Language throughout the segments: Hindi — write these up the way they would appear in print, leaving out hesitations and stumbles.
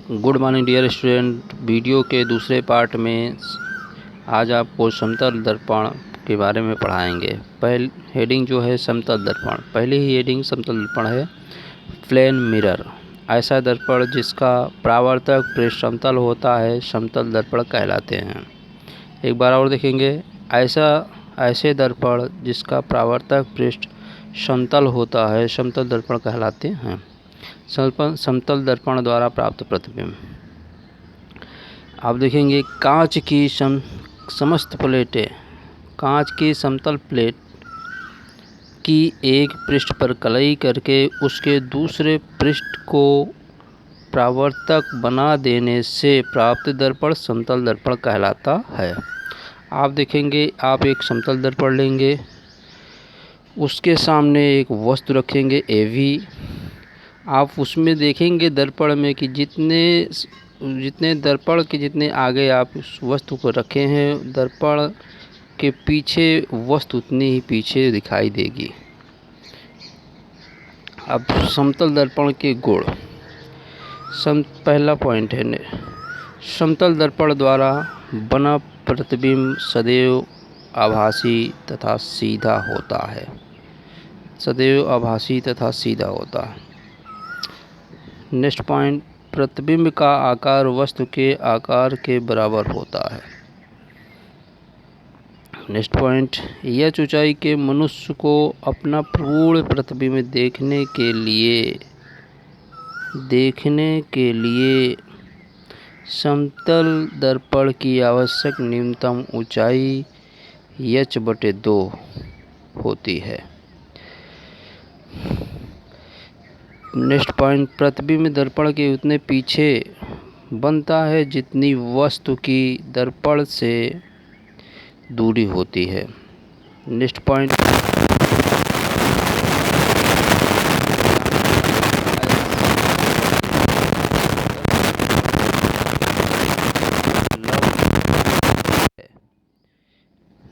Good morning dear student. Video के दूसरे पार्ट में आज आपको समतल दर्पण के बारे में पढ़ाएंगे। पहली हेडिंग जो है समतल दर्पण, पहली ही हेडिंग समतल दर्पण है। प्लेन मिरर, ऐसा दर्पण जिसका परावर्तक पृष्ठ समतल होता है समतल दर्पण कहलाते हैं। एक बार और देखेंगे, ऐसे दर्पण जिसका परावर्तक पृष्ठ समतल होता है समतल दर्पण कहलाते हैं। समतल दर्पण द्वारा प्राप्त प्रतिबिंब, आप देखेंगे कांच की समस्त प्लेटें, कांच की समतल प्लेट की एक पृष्ठ पर कलई करके उसके दूसरे पृष्ठ को परावर्तक बना देने से प्राप्त दर्पण समतल दर्पण कहलाता है। आप देखेंगे, आप एक समतल दर्पण लेंगे, उसके सामने एक वस्तु रखेंगे AV, आप उसमें देखेंगे दर्पण में कि जितने दर्पण के जितने आगे आप उस वस्तु को रखे हैं, दर्पण के पीछे वस्तु उतनी ही पीछे दिखाई देगी। अब समतल दर्पण के गुण, पहला पॉइंट है, समतल दर्पण द्वारा बना प्रतिबिंब सदैव आभासी तथा सीधा होता है। सदैव आभासी तथा सीधा होता है। नेक्स्ट पॉइंट, प्रतिबिंब का आकार वस्तु के आकार के बराबर होता है। नेक्स्ट पॉइंट, यह ऊंचाई के मनुष्य को अपना पूर्ण प्रतिबिंब देखने के लिए समतल दर्पण की आवश्यक न्यूनतम ऊंचाई h/2 होती है। नेक्स्ट पॉइंट, प्रतिबिंब दर्पण के उतने पीछे बनता है जितनी वस्तु की दर्पण से दूरी होती है। नेक्स्ट पॉइंट,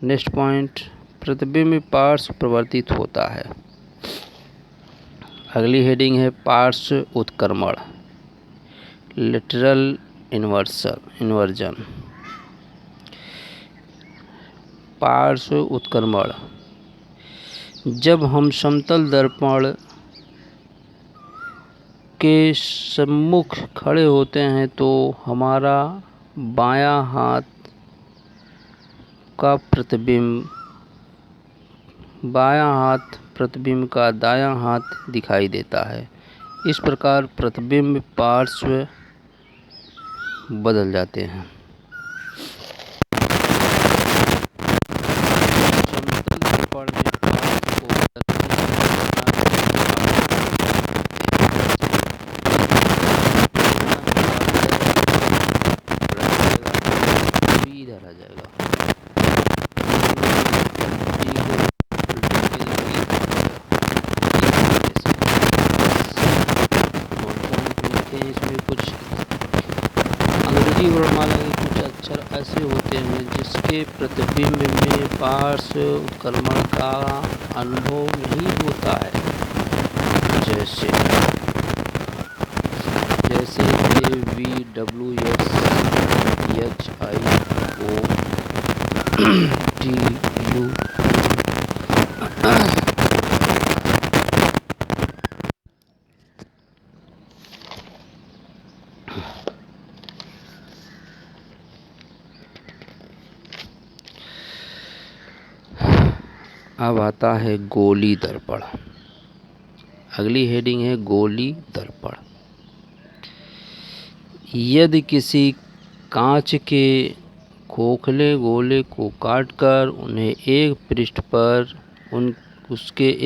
नेक्स्ट पॉइंट, प्रतिबिंब पार्श्व प्रवर्तित होता है। अगली हेडिंग है पार्श्व उत्क्रमण, लेटरल इन्वर्जन। पार्श्व उत्क्रमण, जब हम समतल दर्पण के सम्मुख खड़े होते हैं तो हमारा बायां हाथ प्रतिबिंब का दायां हाथ दिखाई देता है। इस प्रकार प्रतिबिंब पार्श्व बदल जाते हैं। समतल दर्पण में पार्श्व को इधर आ जाएगा। इसमें कुछ अंग्रेजी वर्णमाला के कुछ अक्षर ऐसे होते हैं जिसके प्रतिबिंब में पार्श्व उत्क्रमण का अनुभव नहीं होता है, जैसे AVWS HIOTU। अब आता है गोली दर्पण। अगली हेडिंग है गोली दर्पण। यदि किसी कांच के खोखले गोले को काटकर उसके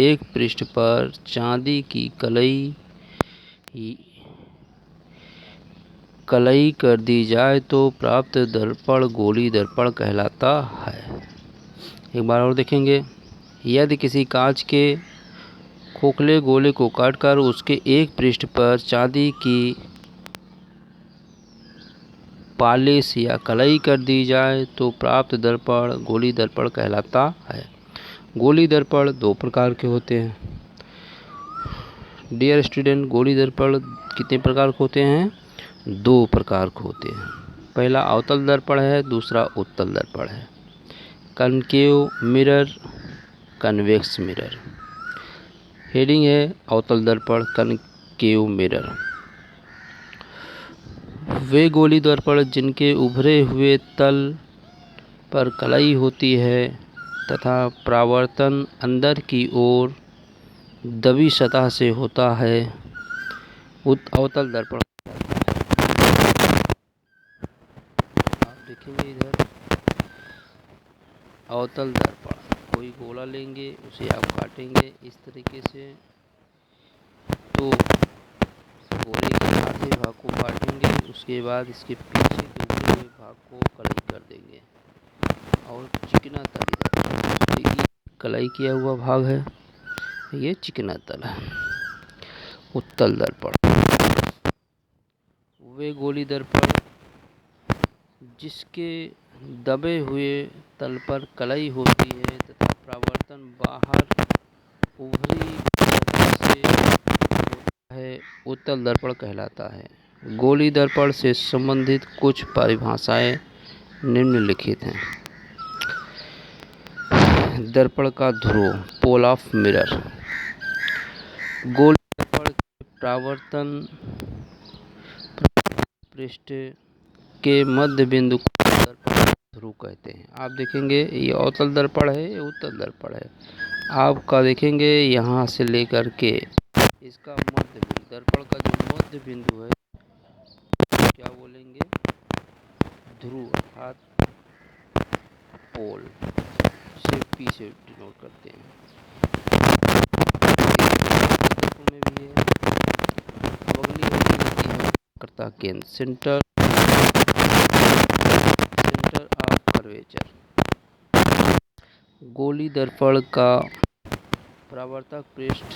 एक पृष्ठ पर चांदी की कलई कर दी जाए तो प्राप्त दर्पण गोली दर्पण कहलाता है। एक बार और देखेंगे, यदि किसी कांच के खोखले गोले को काटकर उसके एक पृष्ठ पर चांदी की पॉलिश या कलई कर दी जाए तो प्राप्त दर्पण गोली दर्पण कहलाता है। गोली दर्पण दो प्रकार के होते हैं। डियर स्टूडेंट, गोली दर्पण कितने प्रकार के होते हैं? दो प्रकार के होते हैं। पहला अवतल दर्पण है, दूसरा उत्तल दर्पण है। Concave mirror, convex mirror. Heading है अवतल दर्पण, कनकेव मिरर। वे गोली दर्पण जिनके उभरे हुए तल पर कलाई होती है तथा परावर्तन अंदर की ओर दबी सतह से होता है, अवतल दर्पण। आप देखेंगे इधर अवतल दर्पण, कोई गोला लेंगे, उसे आप काटेंगे इस तरीके से, तो गोले के आधे भाग को काटेंगे, उसके बाद इसके पीछे के उभरे हुए भाग को कलाई कर देंगे और चिकना तल इधर, ये कलाई किया हुआ भाग है, ये चिकना तल है। उत्तल दर्पण, वे गोली दर्पण जिसके दबे हुए तल पर कलाई होती है तथा परावर्तन बाहर उभरी सतह से होता है, उत्तल दर्पण कहलाता है। गोली दर्पण से संबंधित कुछ परिभाषाएं निम्नलिखित हैं। दर्पण का ध्रुव, पोल ऑफ मिरर। गोली दर्पण के परावर्तन पृष्ठ के मध्य बिंदु को दर्पण ध्रुव कहते हैं। आप देखेंगे ये अवतल दर्पण है, ये उत्तल दर्पण है। आपका देखेंगे यहाँ से लेकर के इसका मध्य बिंदु, दर्पण का जो मध्य बिंदु है क्या बोलेंगे, ध्रुव अर्थात पोल से पी से डिनोट करते हैं। दर्पण में भी है। अब अगली होती है वक्रता केंद्र, सेंटर ऑफ कर्वेचर। गोली दर्पण का परावर्तक पृष्ठ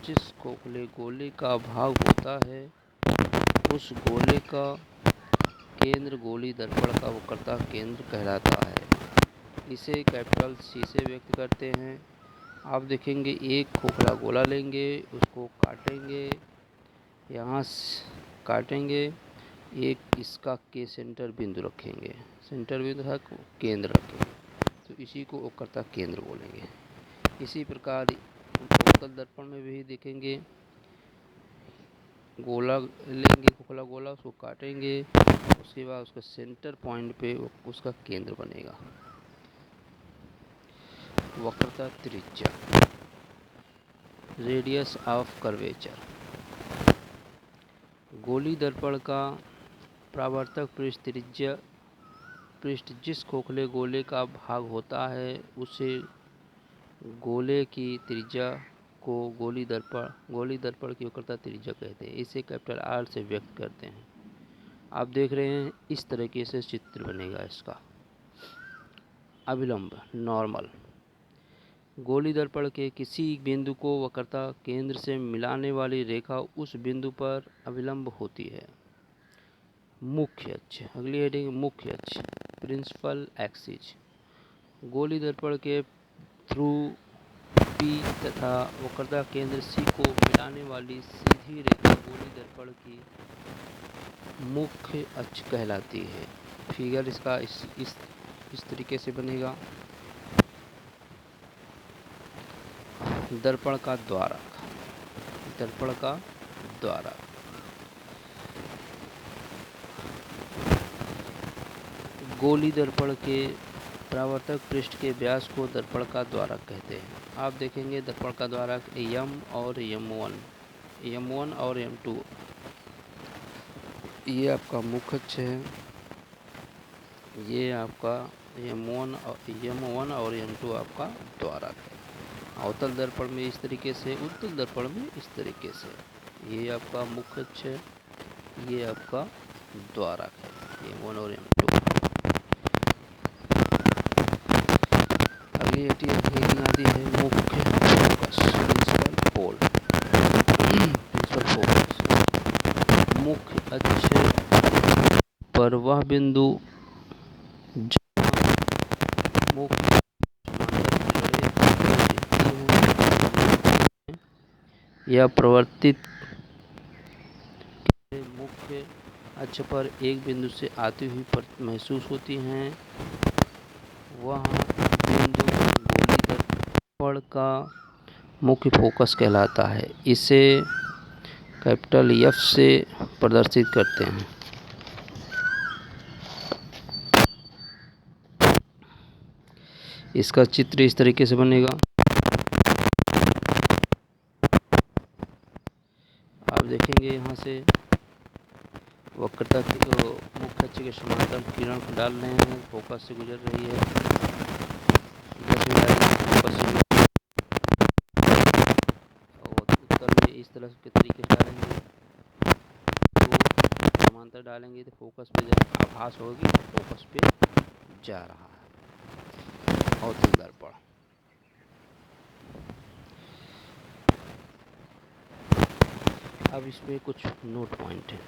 जिस खोखले गोले का भाग होता है, उस गोले का केंद्र गोली दर्पण का वक्रता केंद्र कहलाता है। इसे कैपिटल सी से व्यक्त करते हैं। आप देखेंगे एक खोखला गोला लेंगे, उसको काटेंगे, यहाँ काटेंगे, एक इसका के सेंटर बिंदु रखेंगे, सेंटर बिंदु है केंद्र रखेंगे, तो इसी को वक्रता केंद्र बोलेंगे। इसी प्रकार अवतल दर्पण में भी देखेंगे, गोला लेंगे, खोखला गोला, उसको काटेंगे, उसके बाद उसका सेंटर पॉइंट पे उसका केंद्र बनेगा। वक्रता त्रिज्या, रेडियस ऑफ कर्वेचर। गोली दर्पण का परावर्तक पृष्ठ त्रिज्या पृष्ठ जिस खोखले गोले का भाग होता है, उसे गोले की त्रिज्या को गोली दर्पण की वक्रता त्रिज्या कहते हैं। इसे कैपिटल आर से व्यक्त करते हैं। आप देख रहे हैं इस तरीके से चित्र बनेगा इसका। अभिलंब, नॉर्मल, गोली दर्पण के किसी बिंदु को वक्रता केंद्र से मिलाने वाली रेखा उस बिंदु पर अभिलंब होती है। मुख्य अक्ष, अगली हेडिंग मुख्य अक्ष, प्रिंसिपल एक्सिस। गोली दर्पण के थ्रू पी तथा वक्रता केंद्र सी को मिलाने वाली सीधी रेखा गोली दर्पण की मुख्य अक्ष कहलाती है। फिगर इसका इस तरीके से बनेगा। दर्पण का द्वारक, दर्पण का द्वारक, गोली दर्पण के परावर्तक पृष्ठ के व्यास को दर्पण का द्वारक कहते हैं। आप देखेंगे दर्पण का द्वारक M और M1 और M2, ये आपका मुख्य अक्ष है, ये आपका M1 और M2 आपका द्वारक है। अवतल दर्पण में इस तरीके से, उत्तल दर्पण में इस तरीके से। ये आपका मुख्य अक्ष है, ये आपका द्वारक है, M1 और M2। अगली हेडिंग आती है मुख्य फोकस, प्रिंसिपल पोल, प्रिंसिपल फोकस। मुख्य अक्ष पर वह बिंदु जहाँ मुख्य यह प्रवर्तित मुख्य अक्ष पर एक बिंदु से आती हुई महसूस होती हैं, वह बिंदु गोली दर्पण का मुख्य फोकस कहलाता है। इसे कैपिटल एफ से प्रदर्शित करते हैं। इसका चित्र इस तरीके से बनेगा। आप देखेंगे यहाँ से वक्रता की मुख्य अक्ष के समांतर किरण डाल रहे हैं, फोकस से गुजर रही है। और उत्तर में इस तरह के तरीके से डालेंगे, तो समांतर डालेंगे तो फोकस पे आभास होगी, फोकस पे जा रहा है। अवतल दर्पण। अब इसमें कुछ नोट पॉइंट है।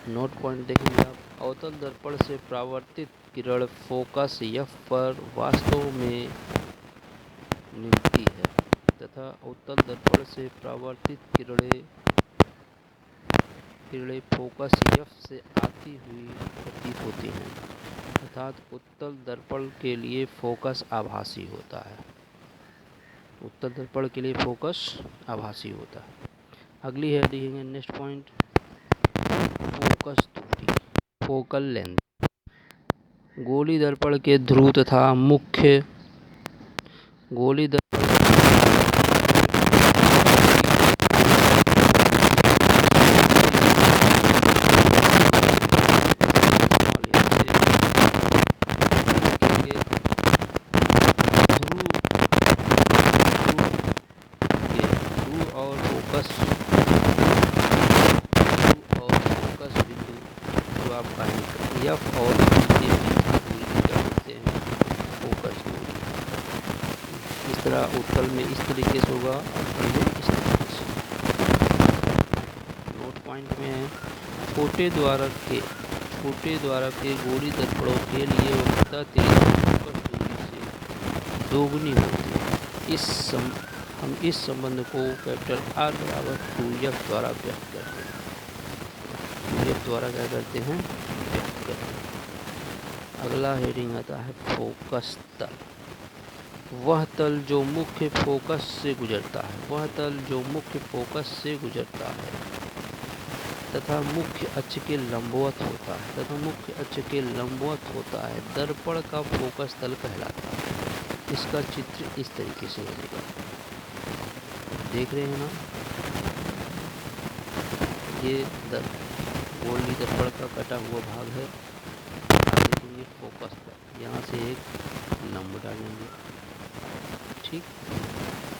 नोट पॉइंट देखेंगे आप। अवतल दर्पण से परावर्तित किरण फोकस एफ पर वास्तव में मिलती है तथा उत्तल दर्पण से परावर्तित किरणें फोकस एफ से आती हुई प्रतीत होती हैं, अर्थात उत्तल दर्पण के लिए फोकस आभासी होता है। उत्तल दर्पण के लिए फोकस आभासी होता है। अगली है देखेंगे नेक्स्ट पॉइंट, फोकस दूरी, फोकल लेंथ। गोली दर्पण के ध्रुव तथा मुख्य गोली दर्पण और फोकस बिंदु जो आप कहेंगे एफ और दूरी क्या होते हैं, फोकस दूरी। इस तरह उत्तल में इस तरीके से होगा, उत्तल में इस तरीके से। नोट पॉइंट में है छोटे द्वारक के गोली दर्पणों के लिए वक्रता फोकस दूरी से दोगुनी होती है। हम इस संबंध को कैपिटल आर बराबर 2f द्वारा व्यक्त करते हैं। 2f द्वारा क्या करते हैं, व्यक्त करते हैं। अगला हेडिंग आता है फोकस तल। वह तल जो मुख्य फोकस से गुजरता है, वह तल जो मुख्य फोकस से गुजरता है तथा मुख्य अक्ष के लंबवत होता है, तथा मुख्य अक्ष के लंबवत होता है, दर्पण का फोकस तल कहलाता है। इसका चित्र इस तरीके से बनेगा, देख रहे हैं ना। ये गोली दर्पण का कटा हुआ भाग है। आप देखेंगे फोकस तल, यहाँ से एक लंब डालेंगे, ठीक।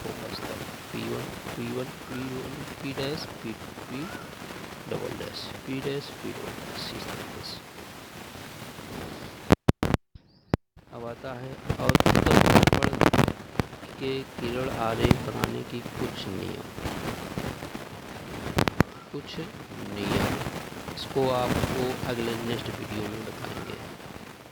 फोकस तल P1 P1 P1 P dash P2 P double dash P dash P double dash, इस तरीके से। अब आता है अवतल दर्पण के किरण आरेख बनाने की कुछ नियम। इसको आपको अगले नेक्स्ट वीडियो में बताएंगे।